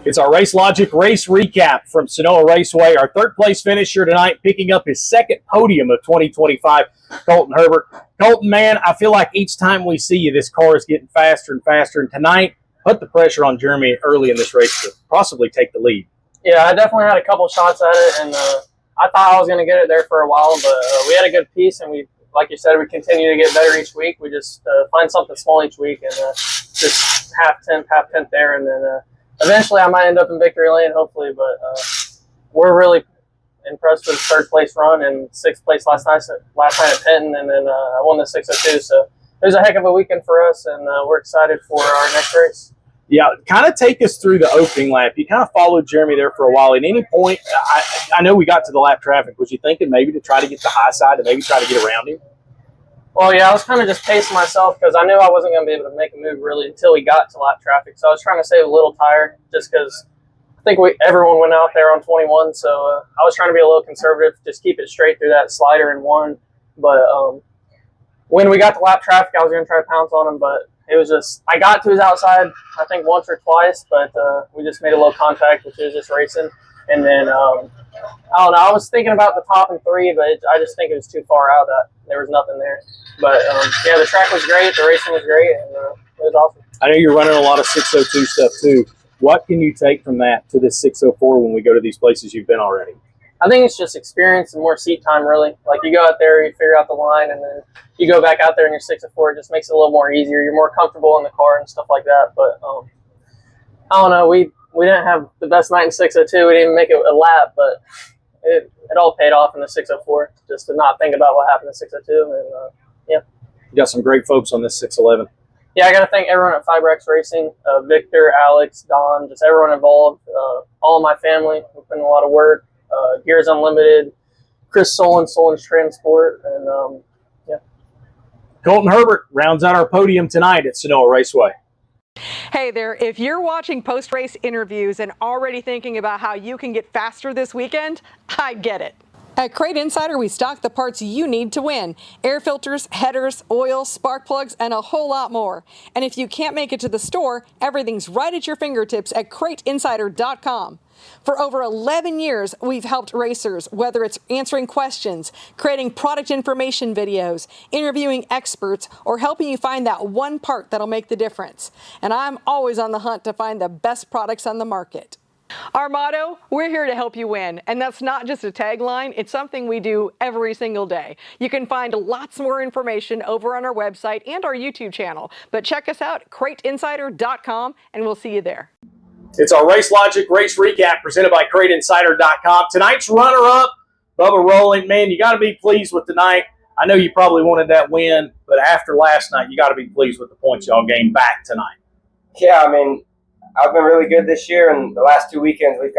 It's our Racelogic race recap from Senoia Raceway. Our third place finisher tonight, picking up his second podium of 2025, Koulten Herbert. Koulten, man, I feel like each time we see you, this car is getting faster and faster. And tonight, put the pressure on Jeremy early in this race to possibly take the lead. Yeah, I definitely had a couple shots at it, and I thought I was going to get it there for a while, but we had a good piece, and we, like you said, we continue to get better each week. We just find something small each week, and just half tenth there, and then eventually I might end up in victory lane, hopefully, but we're really impressed with the third place run and sixth place last night at Penton, and then I won the 602, so it was a heck of a weekend for us, and we're excited for our next race. Yeah, kind of take us through the opening lap. You kind of followed Jeremy there for a while. At any point, I know we got to the lap traffic. Was you thinking maybe to try to get the high side and maybe try to get around him? Well, yeah, I was kind of just pacing myself because I knew I wasn't going to be able to make a move really until we got to lap traffic. So I was trying to save a little tire just because I think everyone went out there on 21. So I was trying to be a little conservative, just keep it straight through that slider in one. But when we got to lap traffic, I was going to try to pounce on him, but it was just, I got to his outside, I think once or twice, but we just made a little contact, which is just racing. And then, I don't know, I was thinking about the top and three, but I just think it was too far out. There was nothing there. But, yeah, the track was great, the racing was great, and it was awesome. I know you're running a lot of 602 stuff, too. What can you take from that to this 604 when we go to these places you've been already? I think it's just experience and more seat time, really. Like, you go out there, you figure out the line, and then you go back out there in your 604. It just makes it a little more easier. You're more comfortable in the car and stuff like that. But I don't know. We didn't have the best night in 602. We didn't make it a lap, but it all paid off in the 604. Just to not think about what happened in 602. And yeah, you got some great folks on this 611. Yeah, I got to thank everyone at Fibrex Racing, Victor, Alex, Don, just everyone involved. All my family. We put in a lot of work. Gears Unlimited, Chris Solin's Transport, and yeah. Koulten Herbert rounds out our podium tonight at Senoia Raceway. Hey there, if you're watching post-race interviews and already thinking about how you can get faster this weekend, I get it. At Crate Insider, we stock the parts you need to win. Air filters, headers, oil, spark plugs, and a whole lot more. And if you can't make it to the store, everything's right at your fingertips at crateinsider.com. For over 11 years, we've helped racers, whether it's answering questions, creating product information videos, interviewing experts, or helping you find that one part that'll make the difference. And I'm always on the hunt to find the best products on the market. Our motto, we're here to help you win. And that's not just a tagline, it's something we do every single day. You can find lots more information over on our website and our YouTube channel. But check us out, crateinsider.com, and we'll see you there. It's our Racelogic race recap presented by crateinsider.com. Tonight's runner-up, Bubba Rolling. Man, you got to be pleased with tonight. I know you probably wanted that win, but after last night, you got to be pleased with the points y'all gained back tonight. Yeah, I mean, I've been really good this year, and the last 2 weekends we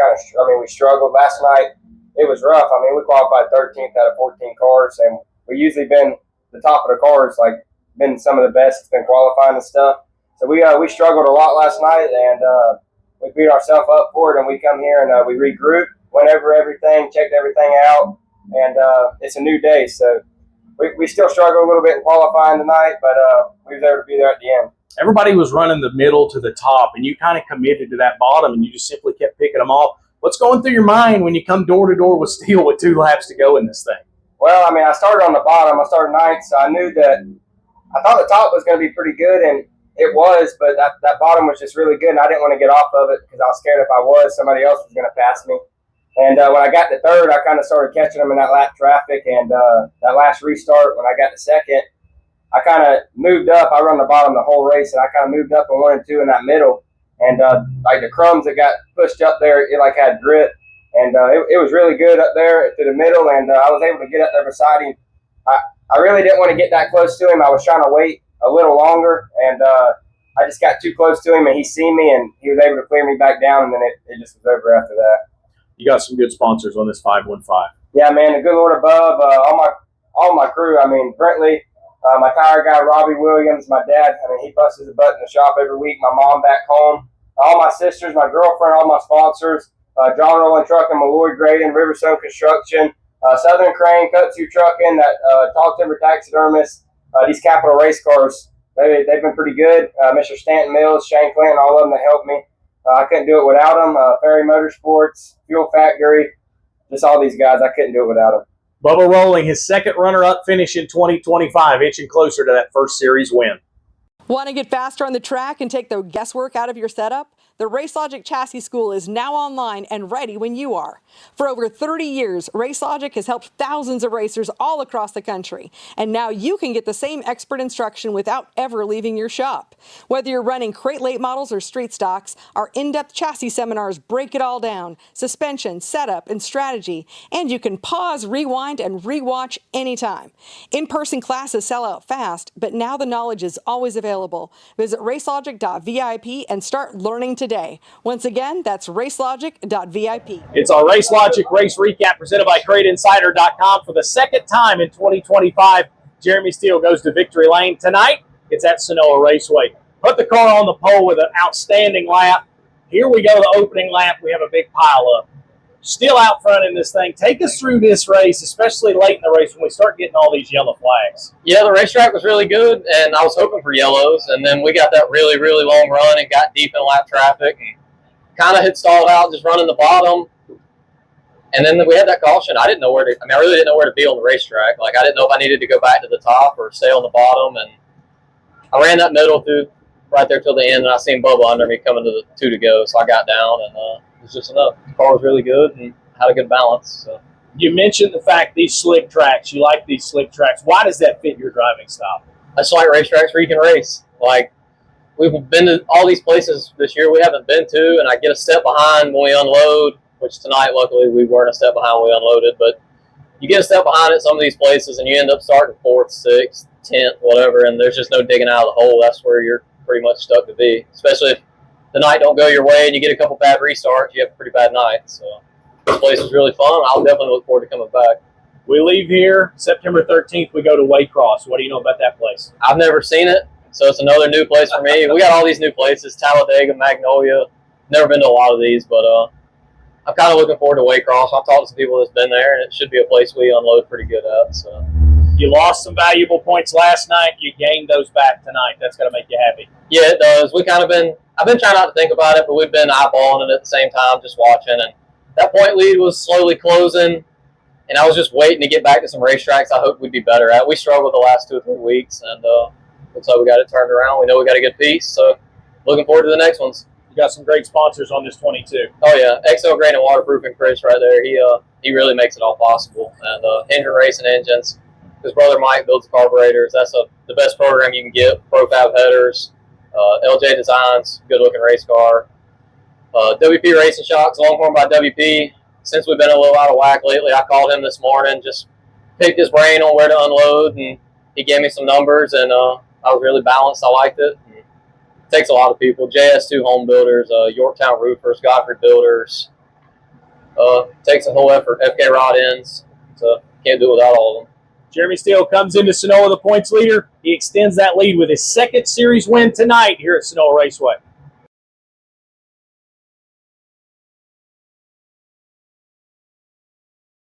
struggled. Last night it was rough. I mean, we qualified 13th out of 14 cars, and we usually been the top of the cars, like been some of the best. It's been qualifying and stuff. So we struggled a lot last night, and we beat ourselves up for it. And we come here and we regroup, went over everything, checked everything out, and it's a new day. So we still struggle a little bit in qualifying tonight, but we was able to be there at the end. Everybody was running the middle to the top, and you kind of committed to that bottom, and you just simply kept picking them off. What's going through your mind when you come door to door with Steele with 2 laps to go in this thing? Well, I mean, I started on the bottom. I started ninth, so I knew that I thought the top was going to be pretty good, and it was, but that bottom was just really good, and I didn't want to get off of it because I was scared if I was, somebody else was going to pass me. And when I got to third, I kind of started catching them in that lap traffic, and that last restart, when I got to second, I kind of moved up. I run the bottom the whole race, and I kind of moved up in 1 and 2 in that middle. And like the crumbs that got pushed up there, it like had grit. And it was really good up there to the middle, and I was able to get up there beside him. I really didn't want to get that close to him. I was trying to wait a little longer, and I just got too close to him, and he seen me, and he was able to clear me back down, and then it just was over after that. You got some good sponsors on this 515. Yeah, man, the good Lord above, all my crew. I mean, Brentley, my tire guy, Robbie Williams, my dad, I mean, he busts his butt in the shop every week. My mom back home, all my sisters, my girlfriend, all my sponsors, John Rowland Trucking, Malloy Grading, Riverstone Construction, Southern Crane, Kutsu Trucking, that Tall Timber Taxidermist, these Capital Race cars, they've been pretty good. Mr. Stanton Mills, Shane Clinton, all of them that helped me. I couldn't do it without them. Ferry Motorsports, Fuel Factory, just all these guys. I couldn't do it without them. Bubba rolling his second runner-up finish in 2025, inching closer to that first series win. Want to get faster on the track and take the guesswork out of your setup? The Racelogic Chassis School is now online and ready when you are. For over 30 years, Racelogic has helped thousands of racers all across the country. And now you can get the same expert instruction without ever leaving your shop. Whether you're running crate late models or street stocks, our in-depth chassis seminars break it all down. Suspension, setup, and strategy. And you can pause, rewind, and rewatch anytime. In-person classes sell out fast, but now the knowledge is always available. Visit racelogic.vip and start learning today. Once again, that's racelogic.vip. It's our Racelogic Race Recap presented by CrateInsider.com. For the second time in 2025, Jeremy Steele goes to victory lane. Tonight, it's at Senoia Raceway. Put the car on the pole with an outstanding lap. Here we go, the opening lap. We have a big pile up. Still out front in this thing. Take us through this race, especially late in the race when we start getting all these yellow flags. Yeah, the racetrack was really good, and I was hoping for yellows, and then we got that really, really long run and got deep in lap traffic and kind of had stalled out just running the bottom. And then we had that caution. I didn't know where to, I really didn't know where to be on the racetrack. Like, I didn't know if I needed to go back to the top or stay on the bottom, and I ran that middle through right there till the end, and I seen Bubba under me coming to the 2 to go, so I got down, and it was just enough. The car was really good and had a good balance. So. You mentioned the fact these slick tracks, you like these slick tracks. Why does that fit your driving style? I just like racetracks where you can race. Like, we've been to all these places this year we haven't been to, and I get a step behind when we unload, which tonight, luckily, we weren't a step behind when we unloaded, but you get a step behind at some of these places, and you end up starting 4th, 6th, 10th, whatever, and there's just no digging out of the hole. That's where you're pretty much stuck to be, especially if the night don't go your way and you get a couple bad restarts, you have a pretty bad night. So this place is really fun. I'll definitely look forward to coming back. We leave here September 13th. We go to Waycross. What do you know about that place? I've never seen it, so it's another new place for me. We got all these new places, Talladega, Magnolia. Never been to a lot of these, but I'm kind of looking forward to Waycross. I've talked to some people that's been there, and it should be a place we unload pretty good at. So. You lost some valuable points last night. You gained those back tonight. That's going to make you happy. Yeah, it does. I've been trying not to think about it, but we've been eyeballing it at the same time, just watching. And that point lead was slowly closing, and I was just waiting to get back to some racetracks I hope we'd be better at. We struggled the last 2 or 3 weeks, and looks like we got it turned around. We know we got a good piece, so looking forward to the next ones. You got some great sponsors on this 22. Oh, yeah. XL Grain and Waterproofing Chris right there. He really makes it all possible. And Hendren Racing Engines. His brother Mike builds carburetors. That's the best program you can get. Profab headers, LJ Designs, good-looking race car. WP Racing Shocks, Longhorn by WP. Since we've been a little out of whack lately, I called him this morning, just picked his brain on where to unload, and he gave me some numbers, and I was really balanced. I liked it. It takes a lot of people. JS2 Home Builders, Yorktown Roofers, Godfrey Builders. Takes a whole effort. FK Rod Ends. So can't do it without all of them. Jeremy Steele comes into Senoia the points leader. He extends that lead with his second series win tonight here at Senoia Raceway.